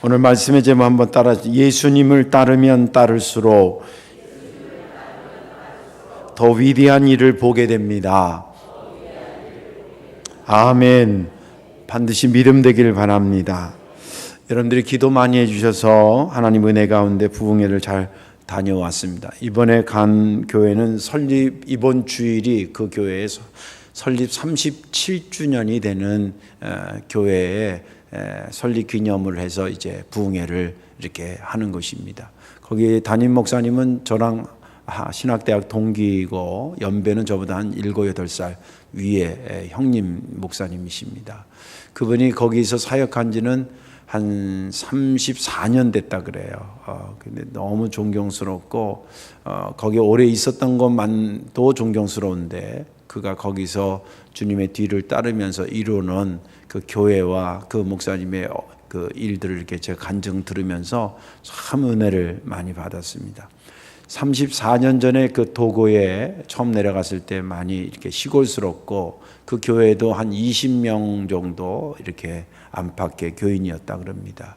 오늘 말씀의 제목 한번 따라 예수님을 따르면 따를수록 더 위대한 일을 보게 됩니다. 아멘. 반드시 믿음 되기를 바랍니다. 여러분들이 기도 많이 해주셔서 하나님 은혜 가운데 부흥회를 잘 다녀왔습니다. 이번에 간 교회는 설립 이번 주일이 그 교회의 설립 37주년이 되는 교회의 설립 기념을 해서 이제 부흥회를 이렇게 하는 것입니다. 거기 담임 목사님은 저랑 신학대학 동기이고 연배는 저보다 한 7, 8살 위에 형님 목사님이십니다. 그분이 거기서 사역한 지는 한 34년 됐다 그래요. 근데 너무 존경스럽고 거기 오래 있었던 것만도 존경스러운데 그가 거기서 주님의 뒤를 따르면서 이루는 그 교회와 그 목사님의 그 일들을 이렇게 제가 간증 들으면서 참 은혜를 많이 받았습니다. 34년 전에 그 도고에 처음 내려갔을 때 많이 이렇게 시골스럽고 그 교회도 한 20명 정도 이렇게 안팎의 교인이었다 그럽니다.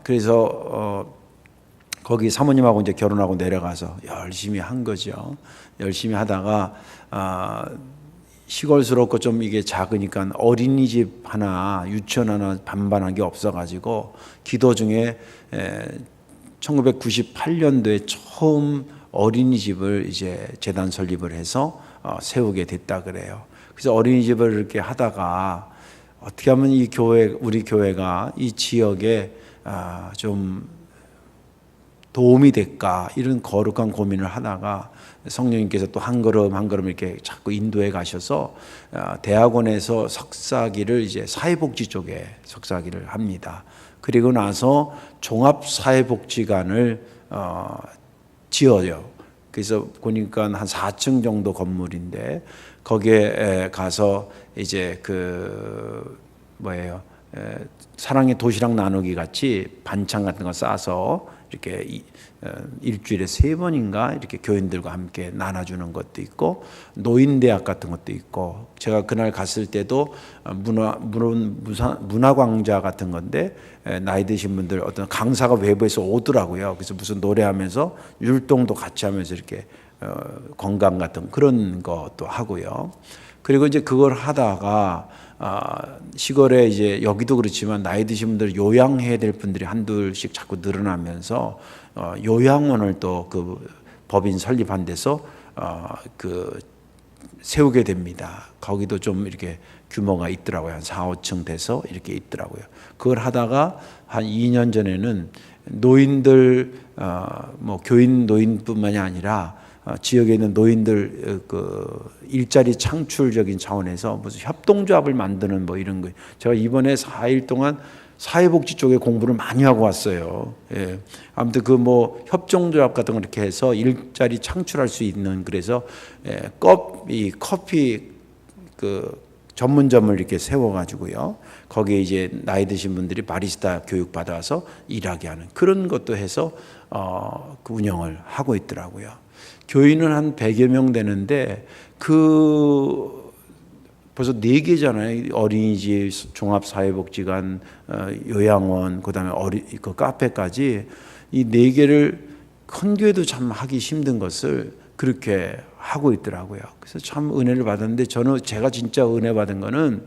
그래서 거기 사모님하고 이제 결혼하고 내려가서 열심히 한 거죠. 열심히 하다가 시골스럽고 좀 이게 작으니까 어린이집 하나, 유치원 하나 반반한 게 없어가지고 기도 중에 1998년도에 처음 어린이집을 이제 재단 설립을 해서 세우게 됐다 그래요. 그래서 어린이집을 이렇게 하다가 어떻게 하면 이 교회, 우리 교회가 이 지역에 좀 도움이 될까 이런 거룩한 고민을 하다가 성령님께서 또 한 걸음 한 걸음 이렇게 자꾸 인도해 가셔서 대학원에서 석사기를 이제 사회복지 쪽에 석사기를 합니다. 그리고 나서 종합사회복지관을 지어요. 그래서 보니까 한 4층 정도 건물인데 거기에 가서 이제 사랑의 도시락 나누기 같이 반찬 같은 거 싸서 이렇게 일주일에 3번인가 이렇게 교인들과 함께 나눠주는 것도 있고 노인대학 같은 것도 있고 제가 그날 갔을 때도 문화광자 같은 건데 나이 드신 분들 어떤 강사가 외부에서 오더라고요. 그래서 무슨 노래하면서 율동도 같이 하면서 이렇게 건강 같은 그런 것도 하고요. 그리고 이제 그걸 하다가 시골에 이제 여기도 그렇지만 나이 드신 분들 요양해야 될 분들이 한둘씩 자꾸 늘어나면서 요양원을 또 그 법인 설립한 데서 세우게 됩니다. 거기도 좀 이렇게 규모가 있더라고요. 한 4, 5층 돼서 이렇게 있더라고요. 그걸 하다가 한 2년 전에는 노인들 교인 노인뿐만이 아니라 지역에 있는 노인들 그 일자리 창출적인 차원에서 무슨 협동조합을 만드는 뭐 이런 거 제가 이번에 4일 동안 사회복지 쪽에 공부를 많이 하고 왔어요. 예. 아무튼 그 협동조합 같은 거 이렇게 해서 일자리 창출할 수 있는 그래서 커피 그 전문점을 이렇게 세워가지고요. 거기에 이제 나이 드신 분들이 바리스타 교육 받아서 일하게 하는 그런 것도 해서 그 운영을 하고 있더라고요. 교인은 한 100여 명 되는데 벌써 4개잖아요. 어린이집, 종합사회복지관, 요양원, 그다음에 그 카페까지 이 4개를 큰 교회도 참 하기 힘든 것을 그렇게 하고 있더라고요. 그래서 참 은혜를 받았는데 제가 진짜 은혜 받은 거는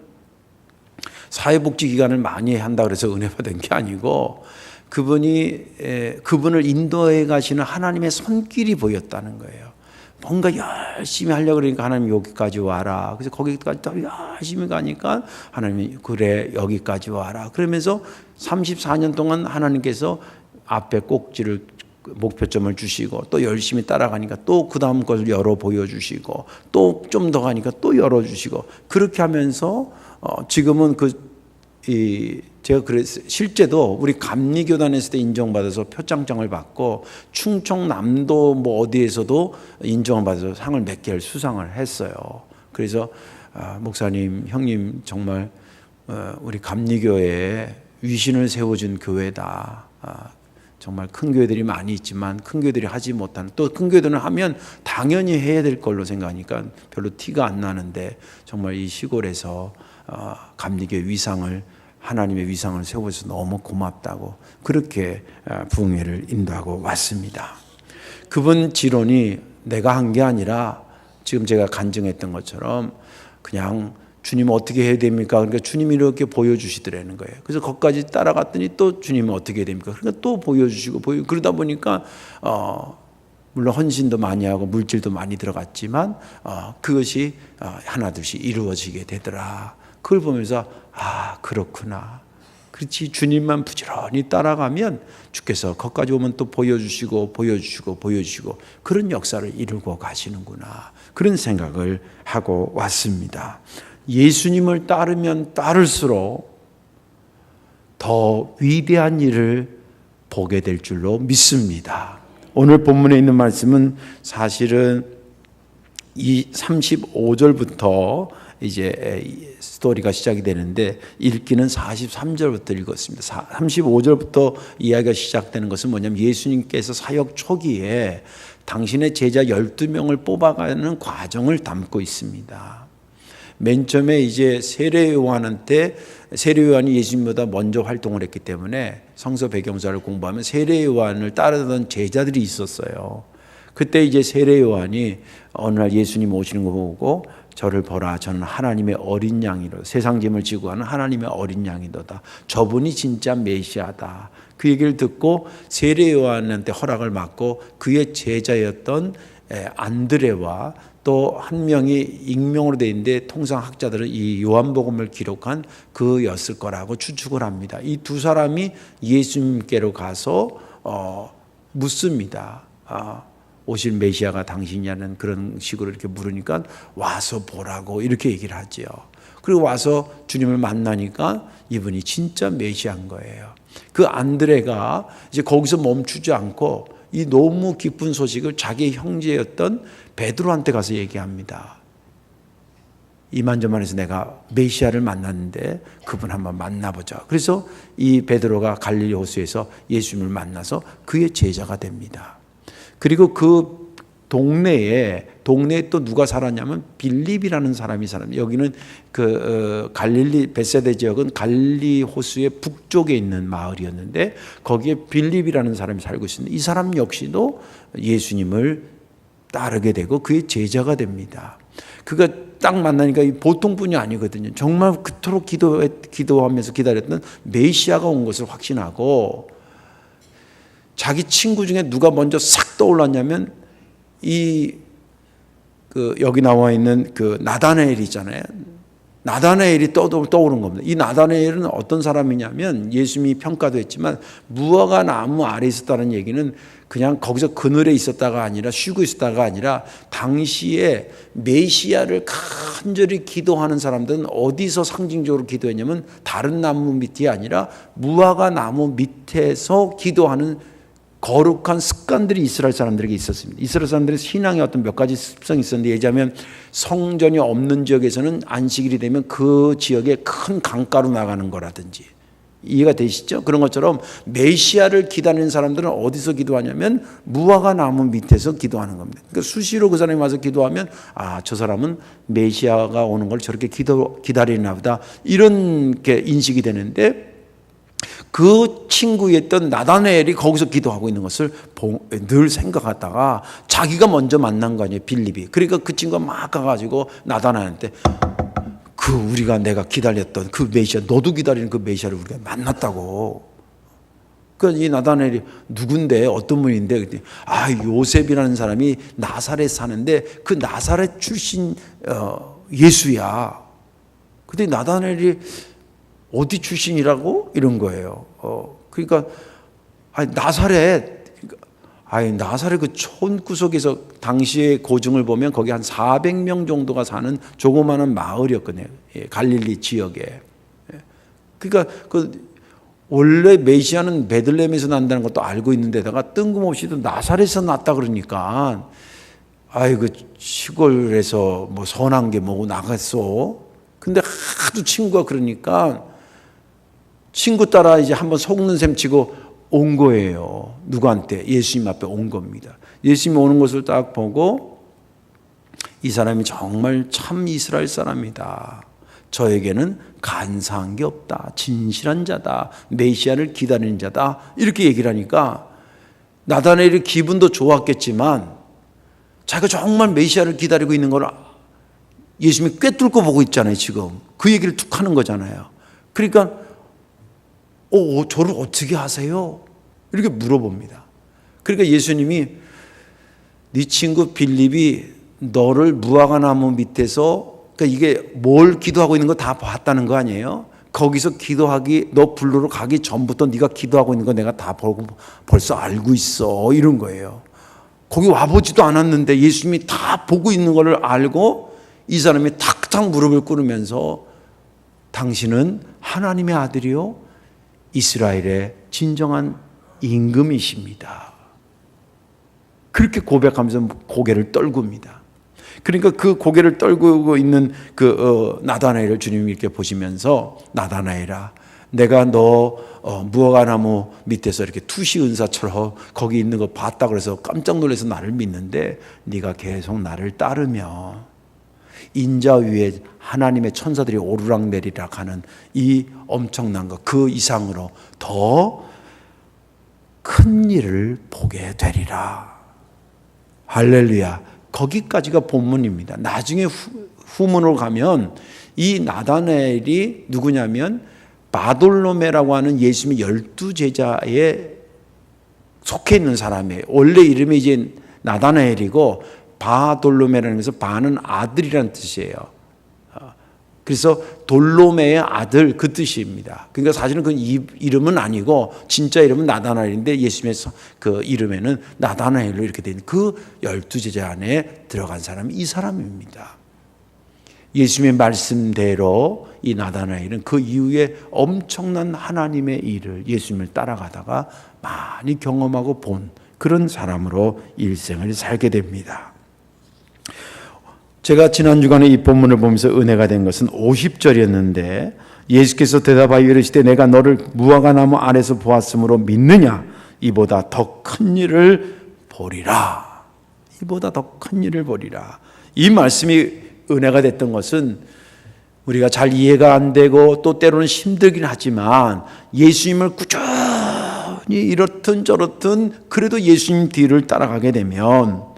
사회복지기관을 많이 한다 그래서 은혜 받은 게 아니고 그분을 인도해 가시는 하나님의 손길이 보였다는 거예요. 뭔가 열심히 하려고 그러니까 하나님 여기까지 와라. 그래서 거기까지 또 열심히 가니까 하나님이 그래 여기까지 와라. 그러면서 34년 동안 하나님께서 앞에 꼭지를 목표점을 주시고 또 열심히 따라가니까 또 그 다음 것을 열어 보여주시고 또 좀 더 가니까 또 열어주시고 그렇게 하면서 지금은 제가 그래서 실제도 우리 감리교단에서 도 인정받아서 표창장을 받고 충청남도 어디에서도 인정을 받아서 상을 몇 개를 수상을 했어요. 그래서 목사님, 형님 정말 우리 감리교회에 위신을 세워준 교회다. 정말 큰 교회들이 많이 있지만 큰 교회들이 하지 못하는 또 큰 교회들은 하면 당연히 해야 될 걸로 생각하니까 별로 티가 안 나는데 정말 이 시골에서 감리교회 위상을 하나님의 위상을 세워서 너무 고맙다고 그렇게 부흥회를 인도하고 왔습니다. 그분 지론이 내가 한 게 아니라 지금 제가 간증했던 것처럼 그냥 주님 어떻게 해야 됩니까? 그러니까 주님이 이렇게 보여주시더라는 거예요. 그래서 거기까지 따라갔더니 또 주님은 어떻게 해야 됩니까? 그러니까 또 보여주시고 그러다 보니까 물론 헌신도 많이 하고 물질도 많이 들어갔지만 그것이 하나둘씩 이루어지게 되더라. 그걸 보면서 그렇구나. 그렇지, 주님만 부지런히 따라가면 주께서 거기까지 오면 또 보여주시고 그런 역사를 이루고 가시는구나. 그런 생각을 하고 왔습니다. 예수님을 따르면 따를수록 더 위대한 일을 보게 될 줄로 믿습니다. 오늘 본문에 있는 말씀은 사실은 이 35절부터 이제 스토리가 시작이 되는데 읽기는 43절부터 읽었습니다. 35절부터 이야기가 시작되는 것은 뭐냐면 예수님께서 사역 초기에 당신의 제자 12명을 뽑아가는 과정을 담고 있습니다. 맨 처음에 이제 세례 요한이 예수님보다 먼저 활동을 했기 때문에 성서 배경사를 공부하면 세례 요한을 따르던 제자들이 있었어요. 그때 이제 세례 요한이 어느 날 예수님 오시는 거 보고 저를 보라, 저는 하나님의 어린 양이로다. 세상 짐을 지고 가는 하나님의 어린 양이로다. 저분이 진짜 메시아다. 그 얘기를 듣고 세례 요한한테 허락을 받고 그의 제자였던 안드레와 또 한 명이 익명으로 되어 있는데 통상 학자들은 이 요한복음을 기록한 그였을 거라고 추측을 합니다. 이 두 사람이 예수님께로 가서 묻습니다. 오실 메시아가 당신이냐는 그런 식으로 이렇게 물으니까 와서 보라고 이렇게 얘기를 하죠. 그리고 와서 주님을 만나니까 이분이 진짜 메시아인 거예요. 그 안드레가 이제 거기서 멈추지 않고 이 너무 기쁜 소식을 자기 형제였던 베드로한테 가서 얘기합니다. 이만저만해서 내가 메시아를 만났는데 그분 한번 만나보자. 그래서 이 베드로가 갈릴리 호수에서 예수님을 만나서 그의 제자가 됩니다. 그리고 그 동네에 또 누가 살았냐면 빌립이라는 사람이 살았습니다. 여기는 그 갈릴리 베세다 지역은 갈릴리 호수의 북쪽에 있는 마을이었는데 거기에 빌립이라는 사람이 살고 있습니다. 이 사람 역시도 예수님을 따르게 되고 그의 제자가 됩니다. 그가 딱 만나니까 보통 분이 아니거든요. 정말 그토록 기도하면서 기다렸던 메시아가 온 것을 확신하고 자기 친구 중에 누가 먼저 싹 떠올랐냐면 여기 나와 있는 그 나다나엘이 있잖아요. 나다나엘이 떠오른 겁니다. 이 나다나엘은 어떤 사람이냐면 예수님이 평가도 했지만 무화과 나무 아래에 있었다는 얘기는 그냥 거기서 그늘에 있었다가 아니라 쉬고 있었다가 아니라 당시에 메시아를 간절히 기도하는 사람들은 어디서 상징적으로 기도했냐면 다른 나무 밑이 아니라 무화과 나무 밑에서 기도하는 거룩한 습관들이 이스라엘 사람들에게 있었습니다. 이스라엘 사람들의 신앙에 어떤 몇 가지 습성이 있었는데 예자면 성전이 없는 지역에서는 안식일이 되면 그 지역에 큰 강가로 나가는 거라든지 이해가 되시죠? 그런 것처럼 메시아를 기다리는 사람들은 어디서 기도하냐면 무화과 나무 밑에서 기도하는 겁니다. 그러니까 수시로 그 사람이 와서 기도하면 저 사람은 메시아가 오는 걸 저렇게 기다리나 보다 이런 게 인식이 되는데 그 친구였던 나다나엘이 거기서 기도하고 있는 것을 늘 생각하다가 자기가 먼저 만난 거 아니에요, 빌립이. 그러니까 그 친구가 막 가가지고 나다나엘한테 우리가 내가 기다렸던 그 메시아, 너도 기다리는 그 메시아를 우리가 만났다고. 그러니까 이 나다나엘이 누군데, 어떤 분인데, 그랬더니 요셉이라는 사람이 나사렛 사는데 그 나사렛 출신 예수야. 그때 나다나엘이 어디 출신이라고? 이런 거예요. 그러니까, 나사렛 그 촌구석에서 당시의 고증을 보면 거기 한 400명 정도가 사는 조그마한 마을이었거든요. 갈릴리 지역에. 그러니까 원래 메시아는 베들레헴에서 난다는 것도 알고 있는데다가 뜬금없이도 나사렛에서 났다 그러니까, 그 시골에서 뭐 선한 게 뭐고 나갔어. 근데 하도 친구가 그러니까 친구 따라 이제 한번 속는 셈 치고 온 거예요. 누구한테? 예수님 앞에 온 겁니다. 예수님 오는 것을 딱 보고 이 사람이 정말 참 이스라엘 사람이다. 저에게는 간사한 게 없다. 진실한 자다. 메시아를 기다리는 자다. 이렇게 얘기를 하니까 나다나엘의 기분도 좋았겠지만 자기가 정말 메시아를 기다리고 있는 걸 예수님이 꿰뚫고 보고 있잖아요. 지금 그 얘기를 툭 하는 거잖아요. 그러니까 저를 어떻게 하세요? 이렇게 물어봅니다. 그러니까 예수님이 네 친구 빌립이 너를 무화과나무 밑에서, 그러니까 이게 뭘 기도하고 있는 거 다 봤다는 거 아니에요? 거기서 너 불러러 가기 전부터 네가 기도하고 있는 거 내가 다 보고 벌써 알고 있어, 이런 거예요. 거기 와보지도 않았는데 예수님이 다 보고 있는 걸 알고 이 사람이 탁탁 무릎을 꿇으면서 당신은 하나님의 아들이요 이스라엘의 진정한 임금이십니다. 그렇게 고백하면서 고개를 떨굽니다. 그러니까 그 고개를 떨구고 있는 나다나엘을 주님이 이렇게 보시면서 나다나엘아, 내가 너 무화과나무 밑에서 이렇게 투시 은사처럼 거기 있는 거 봤다 그래서 깜짝 놀라서 나를 믿는데 네가 계속 나를 따르며 인자 위에 하나님의 천사들이 오르락내리락 하는 이 엄청난 것 그 이상으로 더 큰 일을 보게 되리라. 할렐루야. 거기까지가 본문입니다. 나중에 후문으로 가면 이 나다나엘이 누구냐면 바돌로메라고 하는 예수님의 12제자에 속해 있는 사람이에요. 원래 이름이 이제 나다나엘이고 바돌로메라는 것은 바는 아들이라는 뜻이에요. 그래서 돌로메의 아들 그 뜻입니다. 그러니까 사실은 그 이름은 아니고 진짜 이름은 나다나엘인데 예수님의 그 이름에는 나다나엘로 이렇게 된 그 12제자 안에 들어간 사람이 이 사람입니다. 예수님의 말씀대로 이 나다나엘은 그 이후에 엄청난 하나님의 일을 예수님을 따라가다가 많이 경험하고 본 그런 사람으로 일생을 살게 됩니다. 제가 지난 주간에 이 본문을 보면서 은혜가 된 것은 50절이었는데 예수께서 대답하여 이르시되 내가 너를 무화과나무 아래서 보았으므로 믿느냐? 이보다 더 큰 일을 보리라. 이보다 더 큰 일을 보리라. 이 말씀이 은혜가 됐던 것은 우리가 잘 이해가 안 되고 또 때로는 힘들긴 하지만 예수님을 꾸준히 이렇든 저렇든 그래도 예수님 뒤를 따라가게 되면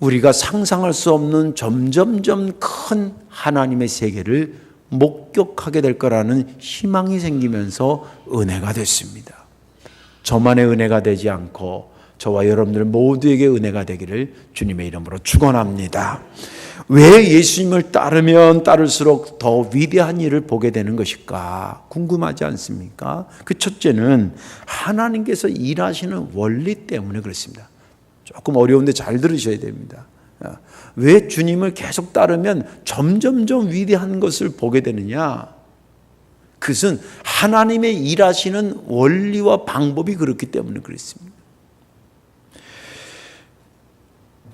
우리가 상상할 수 없는 점점점 큰 하나님의 세계를 목격하게 될 거라는 희망이 생기면서 은혜가 됐습니다. 저만의 은혜가 되지 않고 저와 여러분들 모두에게 은혜가 되기를 주님의 이름으로 축원합니다. 왜 예수님을 따르면 따를수록 더 위대한 일을 보게 되는 것일까 궁금하지 않습니까? 그 첫째는 하나님께서 일하시는 원리 때문에 그렇습니다. 조금 어려운데 잘 들으셔야 됩니다. 왜 주님을 계속 따르면 점점점 위대한 것을 보게 되느냐? 그것은 하나님의 일하시는 원리와 방법이 그렇기 때문에 그렇습니다.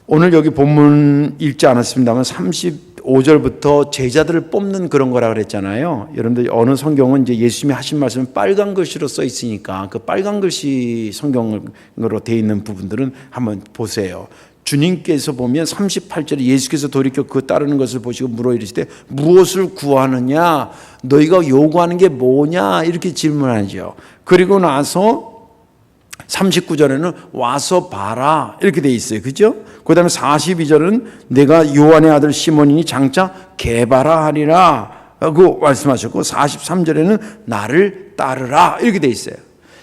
오늘 여기 본문 읽지 않았습니다만 35절부터 제자들을 뽑는 그런 거라 그랬잖아요. 여러분들 어느 성경은 이제 예수님이 하신 말씀은 빨간 글씨로 써 있으니까 그 빨간 글씨 성경으로 되어 있는 부분들은 한번 보세요. 주님께서 보면 38절에 예수께서 돌이켜 그 따르는 것을 보시고 물어 이르시되 무엇을 구하느냐? 너희가 요구하는 게 뭐냐? 이렇게 질문하죠. 그리고 나서 39절에는 와서 봐라 이렇게 돼 있어요. 그죠? 그 다음에 42절은 내가 요한의 아들 시몬이니 장차 게바라 하리라 고 말씀하셨고 43절에는 나를 따르라 이렇게 돼 있어요.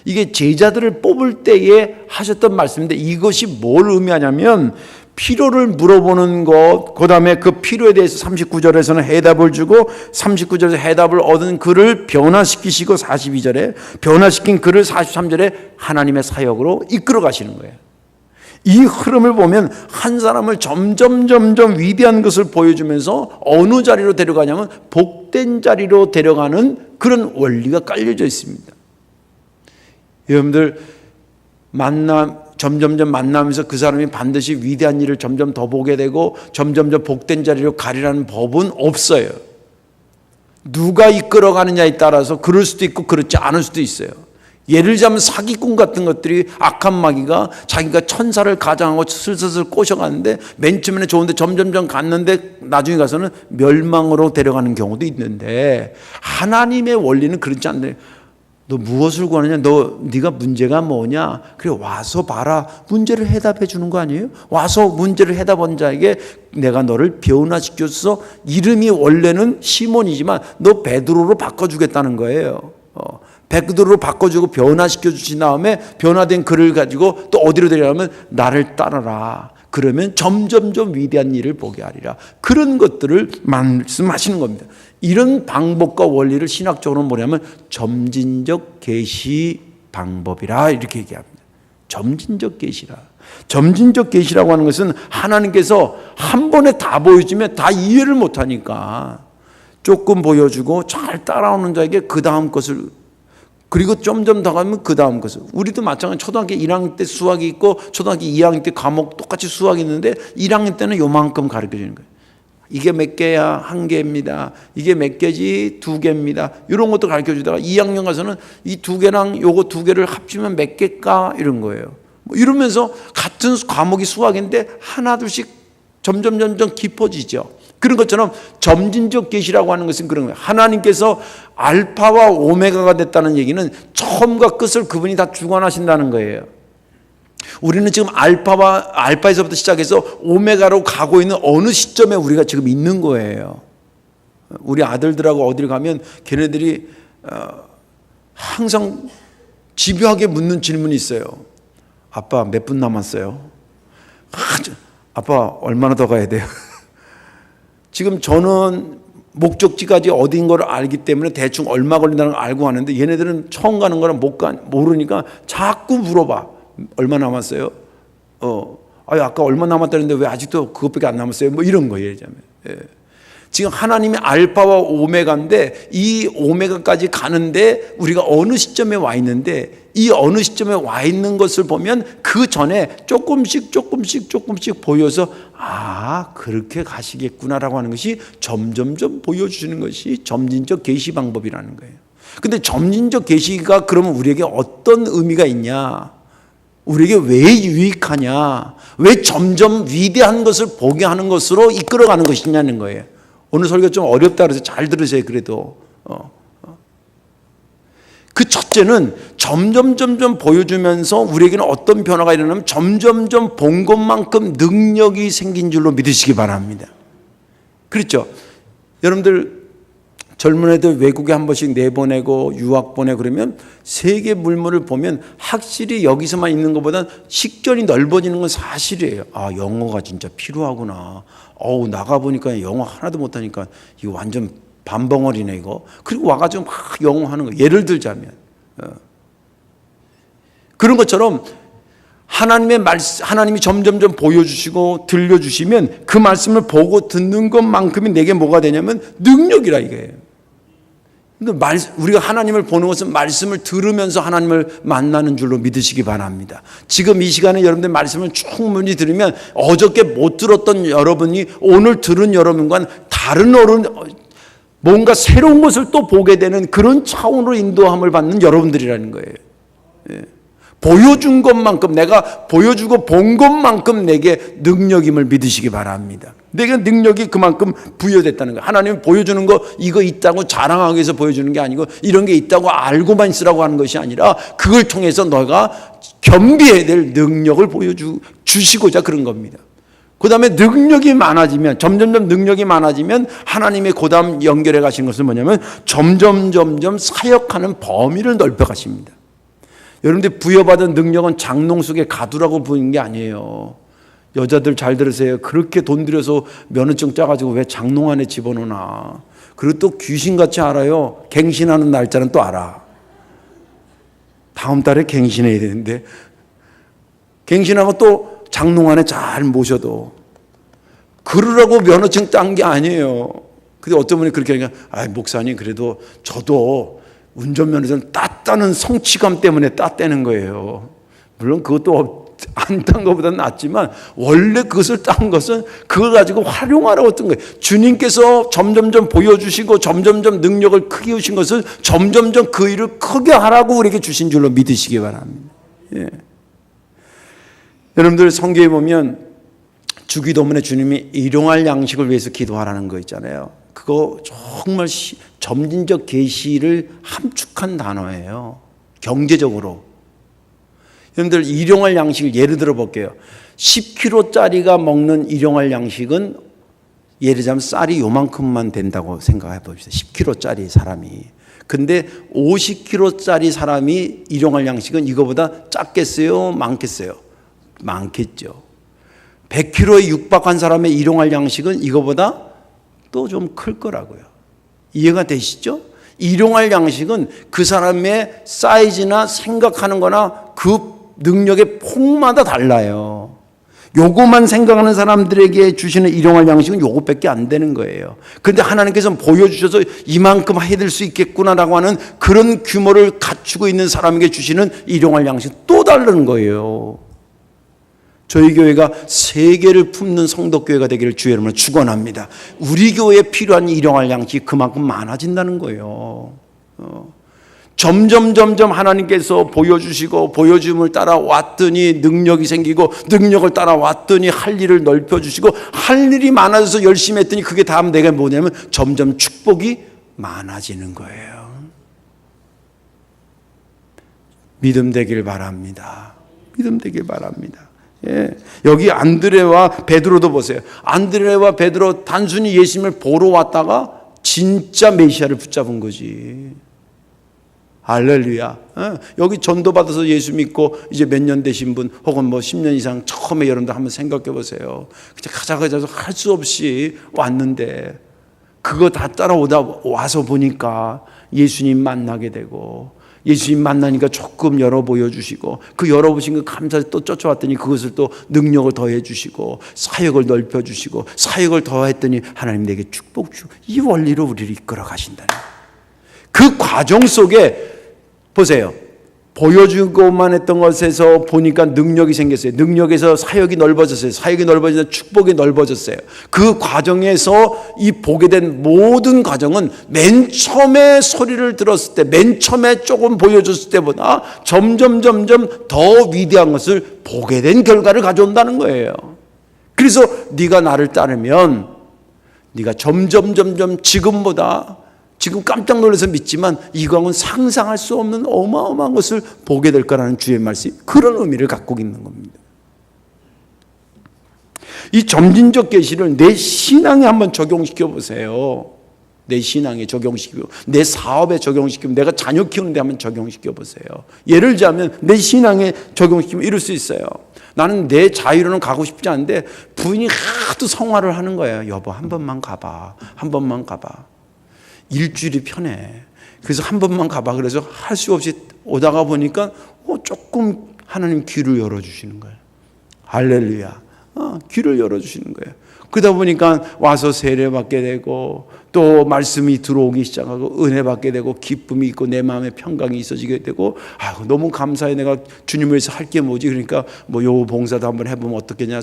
이게 제자들을 뽑을 때에 하셨던 말씀인데 이것이 뭘 의미하냐면 필요를 물어보는 것, 그 다음에 그 필요에 대해서 39절에서는 해답을 주고 39절에서 해답을 얻은 그를 변화시키시고 42절에 변화시킨 그를 43절에 하나님의 사역으로 이끌어 가시는 거예요. 이 흐름을 보면 한 사람을 점점 위대한 것을 보여주면서 어느 자리로 데려가냐면 복된 자리로 데려가는 그런 원리가 깔려져 있습니다. 여러분들 점점점 만나면서 그 사람이 반드시 위대한 일을 점점 더 보게 되고 점점점 복된 자리로 가리라는 법은 없어요. 누가 이끌어가느냐에 따라서 그럴 수도 있고 그렇지 않을 수도 있어요. 예를 들자면 사기꾼 같은 것들이 악한 마귀가 자기가 천사를 가장하고 슬슬 꼬셔가는데 맨 처음에는 좋은데 점점점 갔는데 나중에 가서는 멸망으로 데려가는 경우도 있는데, 하나님의 원리는 그렇지 않네. 너 무엇을 구하느냐? 네가 문제가 뭐냐? 그래, 와서 봐라. 문제를 해답해 주는 거 아니에요? 와서 문제를 해답한 자에게 내가 너를 변화시켜서 이름이 원래는 시몬이지만 너 베드로로 바꿔주겠다는 거예요. 베드로로 바꿔주고 변화시켜 주신 다음에 변화된 그를 가지고 또 어디로 데려가면 나를 따라라. 그러면 점점점 위대한 일을 보게 하리라. 그런 것들을 말씀하시는 겁니다. 이런 방법과 원리를 신학적으로 뭐냐면 점진적 계시 방법이라 이렇게 얘기합니다. 점진적 계시라. 점진적 계시라고 하는 것은 하나님께서 한 번에 다 보여주면 다 이해를 못하니까 조금 보여주고 잘 따라오는 자에게 그 다음 것을, 그리고 점점 더 가면 그 다음 것을. 우리도 마찬가지. 초등학교 1학년 때 수학이 있고 초등학교 2학년 때 과목 똑같이 수학이 있는데 1학년 때는 요만큼 가르쳐 주는 거예요. 이게 몇 개야? 한 개입니다. 이게 몇 개지? 두 개입니다. 이런 것도 가르쳐 주다가 2학년 가서는 이 두 개랑 요거 두 개를 합치면 몇 개일까? 이런 거예요. 뭐 이러면서 같은 과목이 수학인데 하나둘씩 점점 깊어지죠. 그런 것처럼 점진적 계시라고 하는 것은 그런 거예요. 하나님께서 알파와 오메가가 됐다는 얘기는 처음과 끝을 그분이 다 주관하신다는 거예요. 우리는 지금 알파에서부터 시작해서 오메가로 가고 있는 어느 시점에 우리가 지금 있는 거예요. 우리 아들들하고 어딜 가면 걔네들이 항상 집요하게 묻는 질문이 있어요. 아빠 몇 분 남았어요? 아빠 얼마나 더 가야 돼요? 지금 저는 목적지까지 어디인 걸 알기 때문에 대충 얼마 걸린다는 걸 알고 하는데 얘네들은 처음 가는 거랑 모르니까 자꾸 물어봐. 얼마 남았어요? 아까 얼마 남았다는데 왜 아직도 그것밖에 안 남았어요? 뭐 이런 거예요. 예를 들자면. 예. 지금 하나님이 알파와 오메가인데 이 오메가까지 가는데 우리가 어느 시점에 와 있는데 이 어느 시점에 와 있는 것을 보면 그 전에 조금씩 보여서 그렇게 가시겠구나라고 하는 것이 점점점 보여주시는 것이 점진적 계시 방법이라는 거예요. 근데 점진적 계시가 그러면 우리에게 어떤 의미가 있냐? 우리에게 왜 유익하냐? 왜 점점 위대한 것을 보게 하는 것으로 이끌어가는 것이냐는 거예요. 오늘 설교 좀 어렵다 그래서 잘 들으세요. 그래도 그 첫째는 점점 보여주면서 우리에게는 어떤 변화가 일어나면 점점점 본 것만큼 능력이 생긴 줄로 믿으시기 바랍니다. 그렇죠? 여러분들 젊은 애들 외국에 한 번씩 내보내고 유학 보내고 그러면 세계 물물을 보면 확실히 여기서만 있는 것보다 식견이 넓어지는 건 사실이에요. 영어가 진짜 필요하구나. 나가보니까 영어 하나도 못하니까 이거 완전 반벙어리네 이거. 그리고 와가지고 막 영어 하는 거. 예를 들자면 그런 것처럼 하나님이 점점점 보여주시고 들려주시면 그 말씀을 보고 듣는 것만큼이 내게 뭐가 되냐면 능력이라 이거예요. 그러니까 우리가 하나님을 보는 것은 말씀을 들으면서 하나님을 만나는 줄로 믿으시기 바랍니다. 지금 이 시간에 여러분들 말씀을 충분히 들으면 어저께 못 들었던 여러분이 오늘 들은 여러분과는 다른 뭔가 새로운 것을 또 보게 되는 그런 차원으로 인도함을 받는 여러분들이라는 거예요. 예. 보여준 것만큼 내가 보여주고 본 것만큼 내게 능력임을 믿으시기 바랍니다. 내게 능력이 그만큼 부여됐다는 거예요. 하나님이 보여주는 거 이거 있다고 자랑하기 위해서 보여주는 게 아니고 이런 게 있다고 알고만 있으라고 하는 것이 아니라 그걸 통해서 너가 겸비해야 될 능력을 보여주시고자 그런 겁니다. 그 다음에 능력이 많아지면 점점점 능력이 많아지면 하나님의 그 다음 연결해 가신 것은 뭐냐면 점점 사역하는 범위를 넓혀 가십니다. 여러분들 부여받은 능력은 장롱 속에 가두라고 부는 게 아니에요. 여자들 잘 들으세요. 그렇게 돈 들여서 면허증 짜가지고 왜 장롱 안에 집어넣나. 그리고 또 귀신같이 알아요. 갱신하는 날짜는 또 알아. 다음 달에 갱신해야 되는데 갱신하고 또 장롱 안에 잘 모셔도 그러라고 면허증 딴 게 아니에요. 근데 어떤 분이 그렇게 하니까 목사님 그래도 저도 운전면허증 땄다는 성취감 때문에 땄다는 거예요. 물론 그것도 안 딴 것보다는 낫지만 원래 그것을 딴 것은 그걸 가지고 활용하라고 했던 거예요. 주님께서 점점점 보여주시고 점점점 능력을 크게 주신 것을 점점점 그 일을 크게 하라고 우리에게 주신 줄로 믿으시기 바랍니다. 예. 여러분들 성경에 보면 주기도문에 주님이 일용할 양식을 위해서 기도하라는 거 있잖아요. 그거 정말 점진적 계시를 함축한 단어예요. 경제적으로. 여러분들 일용할 양식을 예를 들어 볼게요. 10kg짜리가 먹는 일용할 양식은 예를 들자면 쌀이 요만큼만 된다고 생각해 봅시다. 10kg짜리 사람이. 근데 50kg짜리 사람이 일용할 양식은 이거보다 작겠어요? 많겠어요? 많겠죠. 100kg에 육박한 사람의 일용할 양식은 이거보다 또 좀 클 거라고요. 이해가 되시죠? 일용할 양식은 그 사람의 사이즈나 생각하는 거나 그 능력의 폭마다 달라요. 요거만 생각하는 사람들에게 주시는 일용할 양식은 요것밖에 안 되는 거예요. 그런데 하나님께서는 보여주셔서 이만큼 해낼 수 있겠구나라고 하는 그런 규모를 갖추고 있는 사람에게 주시는 일용할 양식은 또 다른 거예요. 저희 교회가 세계를 품는 성도교회가 되기를 주의 이름으로 축원합니다. 우리 교회에 필요한 일용할 양식이 그만큼 많아진다는 거예요. 점점 하나님께서 보여주시고 보여줌을 따라왔더니 능력이 생기고 능력을 따라왔더니 할 일을 넓혀주시고 할 일이 많아져서 열심히 했더니 그게 다음 내가 뭐냐면 점점 축복이 많아지는 거예요. 믿음 되길 바랍니다. 믿음 되길 바랍니다. 예. 여기 안드레와 베드로도 보세요. 안드레와 베드로 단순히 예수님을 보러 왔다가 진짜 메시아를 붙잡은 거지. 할렐루야. 여기 전도받아서 예수 믿고 이제 몇 년 되신 분 혹은 뭐 10년 이상 처음에 여러분들 한번 생각해 보세요. 가자 할 수 없이 왔는데 그거 다 따라오다 와서 보니까 예수님 만나게 되고 예수님 만나니까 조금 열어 보여주시고 그 열어보신 거 감사해서 또 쫓아왔더니 그것을 또 능력을 더해 주시고 사역을 넓혀 주시고 사역을 더했더니 하나님 내게 축복 주고 이 원리로 우리를 이끌어 가신다는 그 과정 속에 보세요. 보여주고만 했던 것에서 보니까 능력이 생겼어요. 능력에서 사역이 넓어졌어요. 사역이 넓어져서 축복이 넓어졌어요. 그 과정에서 이 보게 된 모든 과정은 맨 처음에 소리를 들었을 때, 맨 처음에 조금 보여줬을 때보다 점점 더 위대한 것을 보게 된 결과를 가져온다는 거예요. 그래서 네가 나를 따르면 네가 점점 지금보다 지금 깜짝 놀라서 믿지만 이거는 상상할 수 없는 어마어마한 것을 보게 될 거라는 주의 말씀이 그런 의미를 갖고 있는 겁니다. 이 점진적 계시를 내 신앙에 한번 적용시켜 보세요. 내 신앙에 적용시키고 내 사업에 적용시키고 내가 자녀 키우는 데 한번 적용시켜 보세요. 예를 들자면 내 신앙에 적용시키면 이럴 수 있어요. 나는 내 자유로는 가고 싶지 않은데 부인이 하도 성화를 하는 거예요. 여보 한 번만 가봐. 한 번만 가봐. 일주일이 편해. 그래서 한 번만 가봐. 그래서 할 수 없이 오다가 보니까 조금 하나님 귀를 열어주시는 거예요. 할렐루야. 귀를 열어주시는 거예요. 그러다 보니까 와서 세례받게 되고 또 말씀이 들어오기 시작하고 은혜 받게 되고 기쁨이 있고 내 마음에 평강이 있어지게 되고 너무 감사해. 내가 주님을 위해서 할 게 뭐지? 그러니까 뭐 요 봉사도 한번 해보면 어떻겠냐,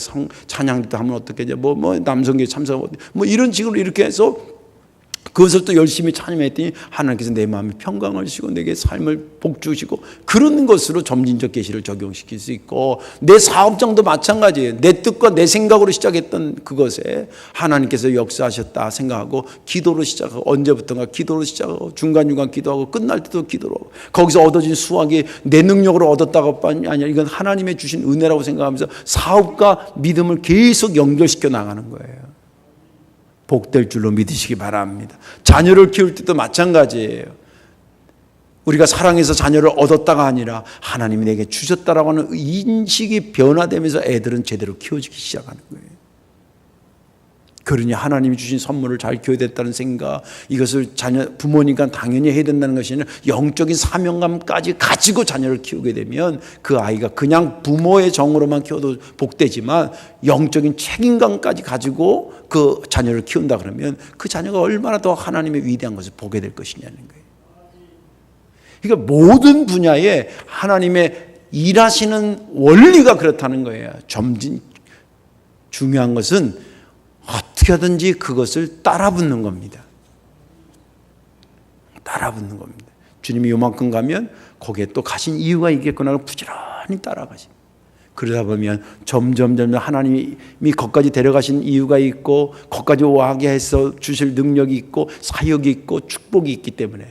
찬양도 하면 어떻겠냐, 뭐 남성교회 참석 뭐 이런 식으로 이렇게 해서 그것을 또 열심히 찬양했더니 하나님께서 내 마음에 평강을 주시고 내게 삶을 복 주시고 그런 것으로 점진적 계시를 적용시킬 수 있고 내 사업장도 마찬가지예요. 내 뜻과 내 생각으로 시작했던 그것에 하나님께서 역사하셨다 생각하고 기도로 시작하고 언제부턴가 기도로 시작하고 중간중간 기도하고 끝날 때도 기도로 하고 거기서 얻어진 수확이 내 능력으로 얻었다가 아니라 이건 하나님의 주신 은혜라고 생각하면서 사업과 믿음을 계속 연결시켜 나가는 거예요. 복될 줄로 믿으시기 바랍니다. 자녀를 키울 때도 마찬가지예요. 우리가 사랑해서 자녀를 얻었다가 아니라 하나님이 내게 주셨다라고 하는 인식이 변화되면서 애들은 제대로 키워지기 시작하는 거예요. 그러니 하나님이 주신 선물을 잘 키워야 됐다는 생각, 이것을 부모니까 당연히 해야 된다는 것이 아니라 영적인 사명감까지 가지고 자녀를 키우게 되면 그 아이가 그냥 부모의 정으로만 키워도 복되지만 영적인 책임감까지 가지고 그 자녀를 키운다 그러면 그 자녀가 얼마나 더 하나님의 위대한 것을 보게 될 것이냐는 거예요. 그러니까 모든 분야에 하나님의 일하시는 원리가 그렇다는 거예요. 중요한 것은 어떻게 하든지 그것을 따라붙는 겁니다. 따라붙는 겁니다. 주님이 요만큼 가면 거기에 또 가신 이유가 있겠구나 하고 부지런히 따라가십니다. 그러다 보면 점점 하나님이 거기까지 데려가신 이유가 있고 거기까지 와게 해서 주실 능력이 있고 사역이 있고 축복이 있기 때문에,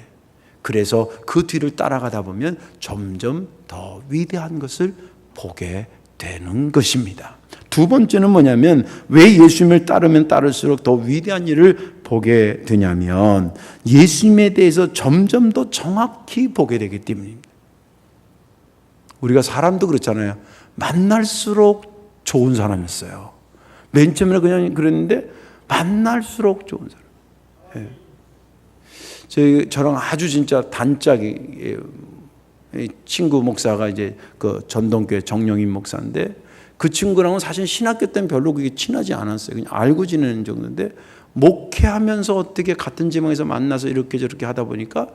그래서 그 뒤를 따라가다 보면 점점 더 위대한 것을 보게 되는 것입니다. 두 번째는 뭐냐면, 왜 예수님을 따르면 따를수록 더 위대한 일을 보게 되냐면, 예수님에 대해서 점점 더 정확히 보게 되기 때문입니다. 우리가 사람도 그렇잖아요. 만날수록 좋은 사람이었어요. 맨 처음에는 그냥 그랬는데 만날수록 좋은 사람. 저랑 아주 진짜 단짝이 친구 목사가 이제 그 전동교회 정영인 목사인데, 그 친구랑은 사실 신학교 때는 별로 그게 친하지 않았어요. 그냥 알고 지내는 정도인데, 목회하면서 어떻게 같은 지방에서 만나서 이렇게 저렇게 하다 보니까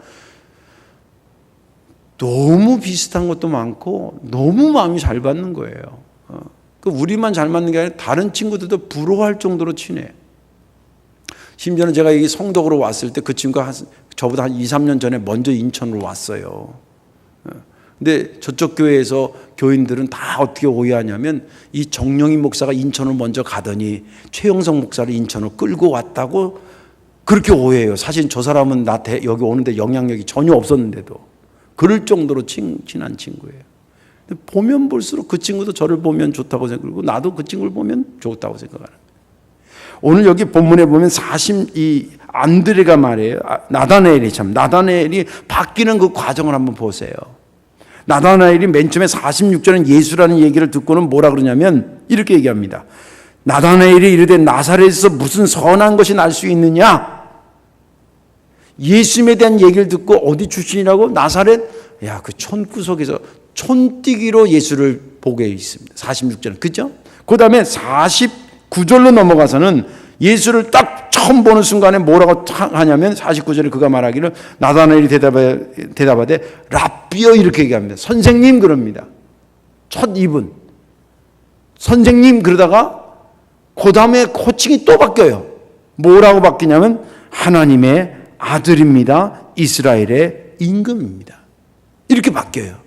너무 비슷한 것도 많고 너무 마음이 잘 받는 거예요. 우리만 잘 맞는 게 아니라 다른 친구들도 부러워할 정도로 친해. 심지어는 제가 이 성덕으로 왔을 때 그 친구가 저보다 한 2, 3년 전에 먼저 인천으로 왔어요. 근데 저쪽 교회에서 교인들은 다 어떻게 오해하냐면, 이 정영인 목사가 인천을 먼저 가더니 최영성 목사를 인천으로 끌고 왔다고 그렇게 오해해요. 사실 저 사람은 여기 오는데 영향력이 전혀 없었는데도 그럴 정도로 친한 친구예요. 보면 볼수록 그 친구도 저를 보면 좋다고 생각하고 나도 그 친구를 보면 좋다고 생각하는 거예요. 오늘 여기 본문에 보면 이 안드레가 말이에요. 나다나엘이 바뀌는 그 과정을 한번 보세요. 나다나엘이 맨 처음에 46절은 예수라는 얘기를 듣고는 뭐라 그러냐면 이렇게 얘기합니다. 나다나엘이 이르되 나사렛에서 무슨 선한 것이 날 수 있느냐? 예수님에 대한 얘기를 듣고 어디 출신이라고? 나사렛? 야, 그 촌구석에서 촌뛰기로 예수를 보게 있습니다. 46절은. 그죠? 그 다음에 49절로 넘어가서는 예수를 딱 처음 보는 순간에 뭐라고 하냐면 49절에 그가 말하기를, 나다나엘이 대답하되 랍비여 이렇게 얘기합니다. 선생님 그럽니다. 첫 입은 선생님 그러다가 그 다음에 호칭이 또 바뀌어요. 뭐라고 바뀌냐면 하나님의 아들입니다. 이스라엘의 임금입니다. 이렇게 바뀌어요.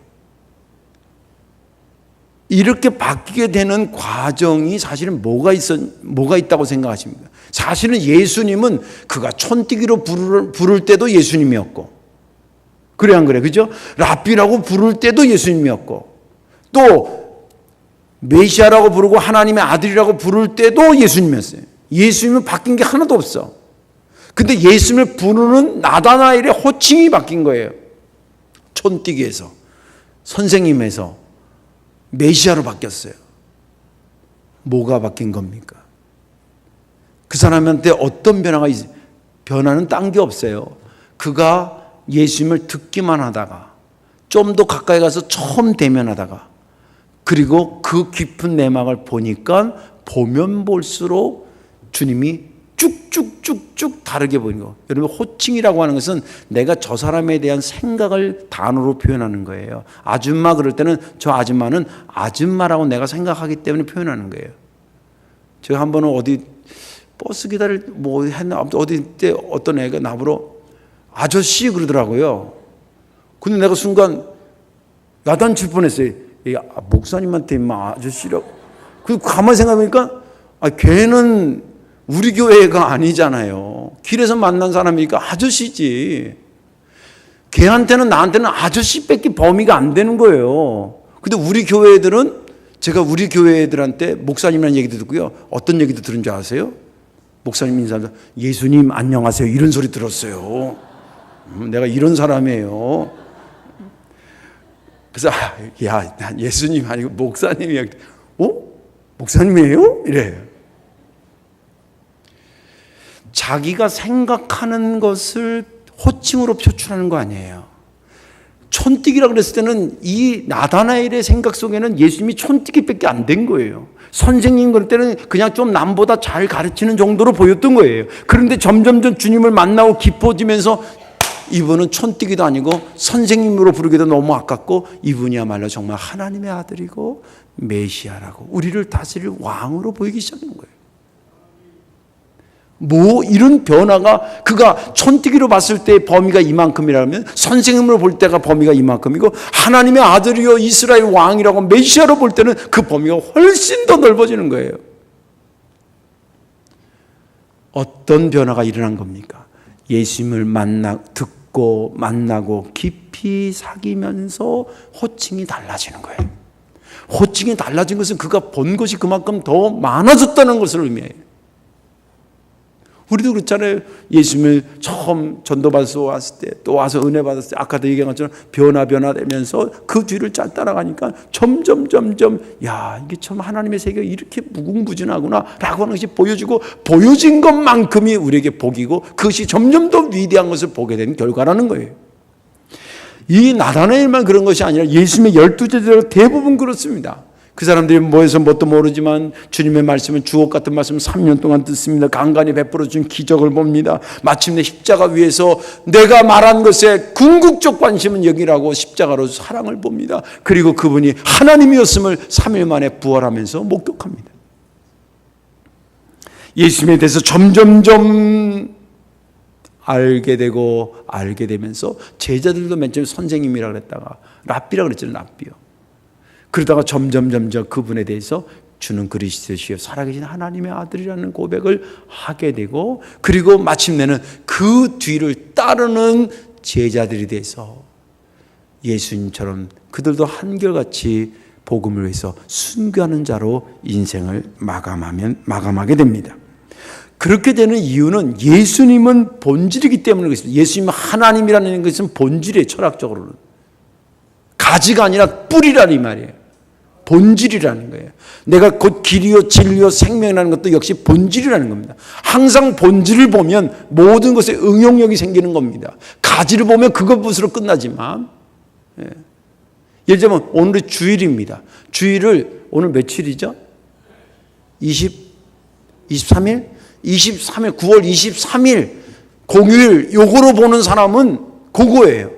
이렇게 바뀌게 되는 과정이 사실은 뭐가 있다고 생각하십니까? 사실은 예수님은 그가 촌뛰기로 부를 때도 예수님이었고, 그래 안 그래? 그죠? 랍비라고 부를 때도 예수님이었고, 또 메시아라고 부르고 하나님의 아들이라고 부를 때도 예수님이었어요. 예수님은 바뀐 게 하나도 없어. 근데 예수님을 부르는 나다나엘의 호칭이 바뀐 거예요. 촌뛰기에서, 선생님에서 메시아로 바뀌었어요. 뭐가 바뀐 겁니까? 그 사람한테 어떤 변화는 딴 게 없어요. 그가 예수님을 듣기만 하다가 좀 더 가까이 가서 처음 대면하다가, 그리고 그 깊은 내막을 보니까 보면 볼수록 주님이 쭉쭉쭉쭉 다르게 보이는 거. 여러분, 호칭이라고 하는 것은 내가 저 사람에 대한 생각을 단어로 표현하는 거예요. 아줌마 그럴 때는 저 아줌마는 아줌마라고 내가 생각하기 때문에 표현하는 거예요. 제가 한 번은 어디 버스 어디 때 어떤 애가 나보러 아저씨 그러더라고요. 근데 내가 순간 야단칠 뻔했어요. 목사님한테 아저씨라고. 그 가만히 생각해보니까 걔는 우리 교회가 아니잖아요. 길에서 만난 사람이니까 아저씨지. 걔한테는 나한테는 아저씨밖에 범위가 안 되는 거예요. 근데 우리 교회 애들은, 제가 우리 교회 애들한테 목사님이라는 얘기도 듣고요, 어떤 얘기도 들은 줄 아세요? 목사님 인사하면서 예수님 안녕하세요 이런 소리 들었어요. 내가 이런 사람이에요. 그래서 난 예수님 아니고 목사님이야. 목사님이에요? 이래요. 자기가 생각하는 것을 호칭으로 표출하는 거 아니에요. 촌뛰기라고 그랬을 때는 이 나다나엘의 생각 속에는 예수님이 촌뛰기밖에 안 된 거예요. 선생님 그럴 때는 그냥 좀 남보다 잘 가르치는 정도로 보였던 거예요. 그런데 점점 주님을 만나고 깊어지면서 이분은 촌뜨기도 아니고 선생님으로 부르기도 너무 아깝고 이분이야말로 정말 하나님의 아들이고 메시아라고 우리를 다스릴 왕으로 보이기 시작한 거예요. 뭐 이런 변화가 그가 촌뜨기로 봤을 때의 범위가 이만큼이라면 선생님으로 볼 때가 범위가 이만큼이고 하나님의 아들이요 이스라엘 왕이라고 메시아로 볼 때는 그 범위가 훨씬 더 넓어지는 거예요. 어떤 변화가 일어난 겁니까? 예수님을 듣고 만나고 깊이 사귀면서 호칭이 달라지는 거예요. 호칭이 달라진 것은 그가 본 것이 그만큼 더 많아졌다는 것을 의미해요. 우리도 그렇잖아요. 예수님을 처음 전도받아서 왔을 때 또 와서 은혜 받았을 때 아까도 얘기한 것처럼 변화되면서 그 뒤를 잘 따라가니까 점점 야 이게 참 하나님의 세계가 이렇게 무궁무진하구나 라고 하는 것이 보여지고 보여진 것만큼이 우리에게 복이고 그것이 점점 더 위대한 것을 보게 되는 결과라는 거예요. 이 나다나엘만 그런 것이 아니라 예수님의 12제자들 대부분 그렇습니다. 그 사람들이 뭐해서 뭣도 모르지만 주님의 말씀은 주옥 같은 말씀 3년 동안 듣습니다. 간간히 베풀어 준 기적을 봅니다. 마침내 십자가 위에서 내가 말한 것에 궁극적 관심은 여기라고 십자가로 사랑을 봅니다. 그리고 그분이 하나님이었음을 3일 만에 부활하면서 목격합니다. 예수님에 대해서 점점점 알게 되면서 제자들도 맨 처음에 선생님이라고 그랬다가 랍비라고 그랬잖아요. 랍비요. 그러다가 점점 그분에 대해서 주는 그리스도시요 살아계신 하나님의 아들이라는 고백을 하게 되고 그리고 마침내는 그 뒤를 따르는 제자들이 돼서 예수님처럼 그들도 한결같이 복음을 위해서 순교하는 자로 인생을 마감하게 됩니다. 그렇게 되는 이유는 예수님은 본질이기 때문에 그렇습니다. 예수님은 하나님이라는 것은 본질이에요. 철학적으로는 가지가 아니라 뿌리라는 이 말이에요. 본질이라는 거예요. 내가 곧 길이요 진리요 생명이라는 것도 역시 본질이라는 겁니다. 항상 본질을 보면 모든 것에 응용력이 생기는 겁니다. 가지를 보면 그것으로 끝나지만 예를 들면 오늘이 주일입니다. 주일을 오늘 며칠이죠? 23일? 9월 23일 공휴일 요거로 보는 사람은 그거예요.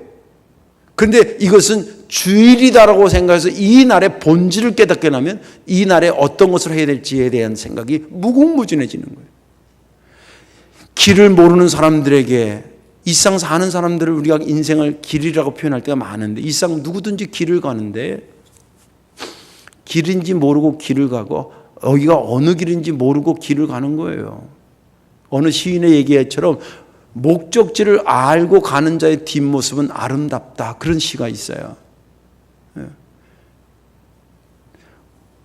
그런데 이것은 주일이다라고 생각해서 이 날의 본질을 깨닫게 되면 이 날에 어떤 것을 해야 될지에 대한 생각이 무궁무진해지는 거예요. 길을 모르는 사람들에게 일상 사는 사람들을 우리가 인생을 길이라고 표현할 때가 많은데 일상 누구든지 길을 가는데 길인지 모르고 길을 가고 여기가 어느 길인지 모르고 길을 가는 거예요. 어느 시인의 얘기처럼 목적지를 알고 가는 자의 뒷모습은 아름답다. 그런 시가 있어요.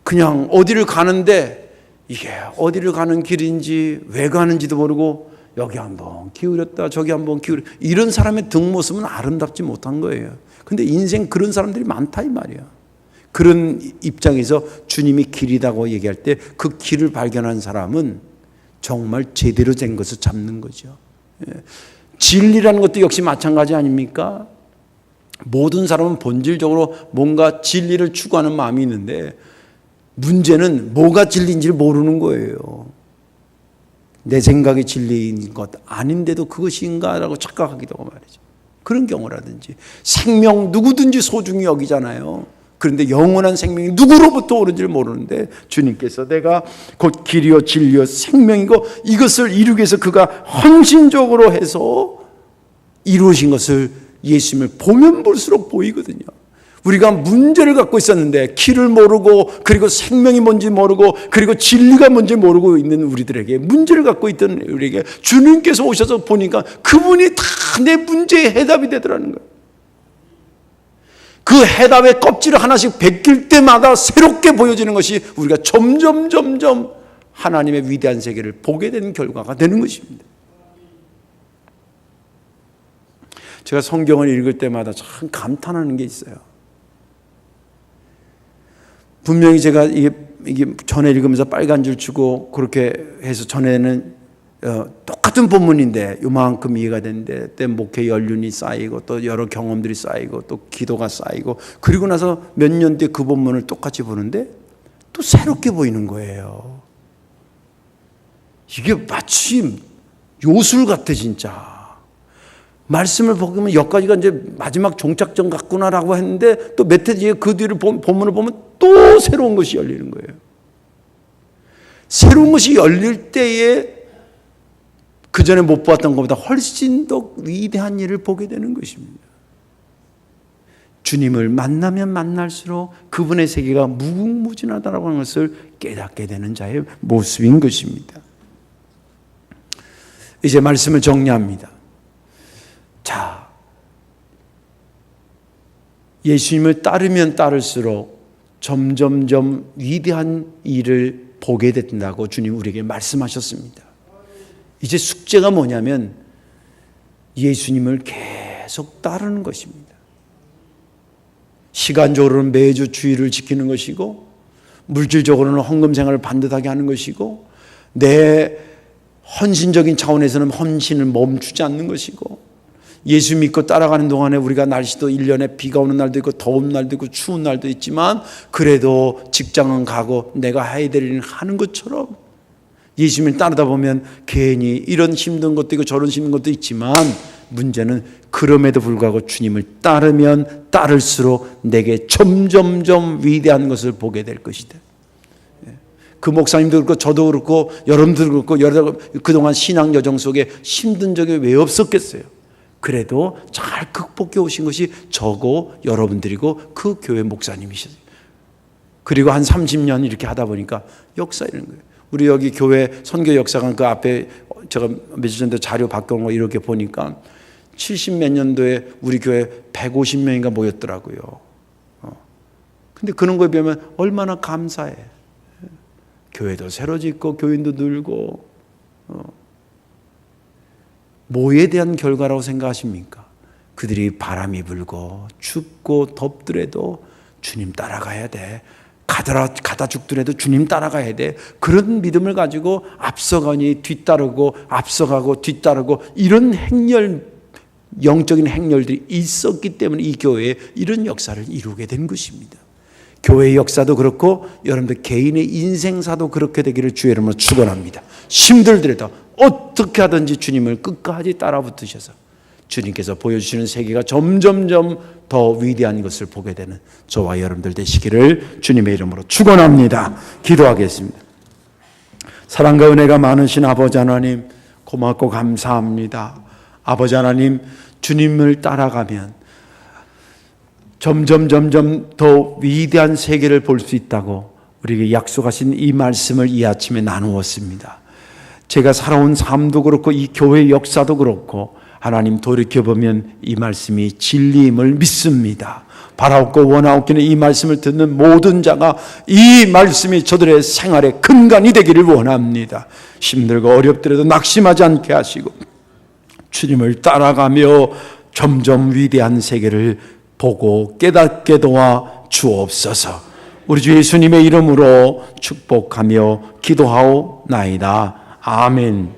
그냥 어디를 가는데 이게 어디를 가는 길인지 왜 가는지도 모르고 여기 한번 기울였다 저기 한번 기울였다 이런 사람의 뒷모습은 아름답지 못한 거예요. 근데 인생 그런 사람들이 많다 이 말이야. 그런 입장에서 주님이 길이라고 얘기할 때 그 길을 발견한 사람은 정말 제대로 된 것을 잡는 거죠. 진리라는 것도 역시 마찬가지 아닙니까? 모든 사람은 본질적으로 뭔가 진리를 추구하는 마음이 있는데 문제는 뭐가 진리인지를 모르는 거예요. 내 생각이 진리인 것 아닌데도 그것인가라고 착각하기도 하고 말이죠. 그런 경우라든지 생명 누구든지 소중히 여기잖아요. 그런데 영원한 생명이 누구로부터 오는지를 모르는데 주님께서 내가 곧 길이요 진리요 생명이고 이것을 이루기 위해서 그가 헌신적으로 해서 이루신 것을 예수님을 보면 볼수록 보이거든요. 우리가 문제를 갖고 있었는데 길을 모르고 그리고 생명이 뭔지 모르고 그리고 진리가 뭔지 모르고 있는 우리들에게 문제를 갖고 있던 우리에게 주님께서 오셔서 보니까 그분이 다 내 문제의 해답이 되더라는 거예요. 그 해답의 껍질을 하나씩 벗길 때마다 새롭게 보여지는 것이 우리가 점점 하나님의 위대한 세계를 보게 되는 결과가 되는 것입니다. 제가 성경을 읽을 때마다 참 감탄하는 게 있어요. 분명히 제가 이게 전에 읽으면서 빨간 줄 치고 그렇게 해서 전에는 똑같은 본문인데 요만큼 이해가 되는데 때 목회 연륜이 쌓이고 또 여러 경험들이 쌓이고 또 기도가 쌓이고 그리고 나서 몇 년 뒤에 그 본문을 똑같이 보는데 또 새롭게 보이는 거예요. 이게 마치 요술 같아 진짜. 말씀을 보면 여기까지가 이제 마지막 종착점 같구나라고 했는데 또 몇 해 뒤에 그 뒤를 본문을 보면 또 새로운 것이 열리는 거예요. 새로운 것이 열릴 때에 그 전에 못 보았던 것보다 훨씬 더 위대한 일을 보게 되는 것입니다. 주님을 만나면 만날수록 그분의 세계가 무궁무진하다라고 하는 것을 깨닫게 되는 자의 모습인 것입니다. 이제 말씀을 정리합니다. 자, 예수님을 따르면 따를수록 점점점 위대한 일을 보게 된다고 주님 우리에게 말씀하셨습니다. 이제 숙제가 뭐냐면 예수님을 계속 따르는 것입니다. 시간적으로는 매주 주의를 지키는 것이고, 물질적으로는 헌금 생활을 반듯하게 하는 것이고, 내 헌신적인 차원에서는 헌신을 멈추지 않는 것이고, 예수 믿고 따라가는 동안에 우리가 날씨도 1년에 비가 오는 날도 있고 더운 날도 있고 추운 날도 있지만 그래도 직장은 가고 내가 해야 될 일을 하는 것처럼 예수님을 따르다 보면 괜히 이런 힘든 것도 있고 저런 힘든 것도 있지만 문제는 그럼에도 불구하고 주님을 따르면 따를수록 내게 점점점 위대한 것을 보게 될 것이다. 그 목사님도 그렇고 저도 그렇고 여러분들도 그렇고 그동안 신앙 여정 속에 힘든 적이 왜 없었겠어요. 그래도 잘 극복해 오신 것이 저고 여러분들이고 그 교회 목사님이셨어요. 그리고 한 30년 이렇게 하다 보니까 역사 이런 거예요. 우리 여기 교회 선교 역사관 그 앞에 제가 며칠 전에 자료 바꿔온 거 이렇게 보니까 70몇 년도에 우리 교회 150명인가 모였더라고요. 근데 그런 거에 비하면 얼마나 감사해. 교회도 새로 짓고 교인도 늘고 뭐에 대한 결과라고 생각하십니까? 그들이 바람이 불고 춥고 덥더라도 주님 따라가야 돼. 가다 죽더라도 주님 따라가야 돼. 그런 믿음을 가지고 앞서가니 뒤따르고 앞서가고 뒤따르고 이런 행렬, 영적인 행렬들이 있었기 때문에 이 교회에 이런 역사를 이루게 된 것입니다. 교회의 역사도 그렇고 여러분들 개인의 인생사도 그렇게 되기를 주의 이름으로 축원합니다. 힘들더라도 어떻게 하든지 주님을 끝까지 따라붙으셔서 주님께서 보여주시는 세계가 점점점 더 위대한 것을 보게 되는 저와 여러분들 되시기를 주님의 이름으로 축원합니다. 기도하겠습니다. 사랑과 은혜가 많으신 아버지 하나님 고맙고 감사합니다. 아버지 하나님 주님을 따라가면 점점 더 위대한 세계를 볼 수 있다고 우리에게 약속하신 이 말씀을 이 아침에 나누었습니다. 제가 살아온 삶도 그렇고 이 교회 역사도 그렇고 하나님 돌이켜보면 이 말씀이 진리임을 믿습니다. 바라옵고 원하옵기는 이 말씀을 듣는 모든 자가 이 말씀이 저들의 생활의 근간이 되기를 원합니다. 힘들고 어렵더라도 낙심하지 않게 하시고 주님을 따라가며 점점 위대한 세계를 보고 깨닫게 도와 주옵소서. 우리 주 예수님의 이름으로 축복하며 기도하오나이다. 아멘.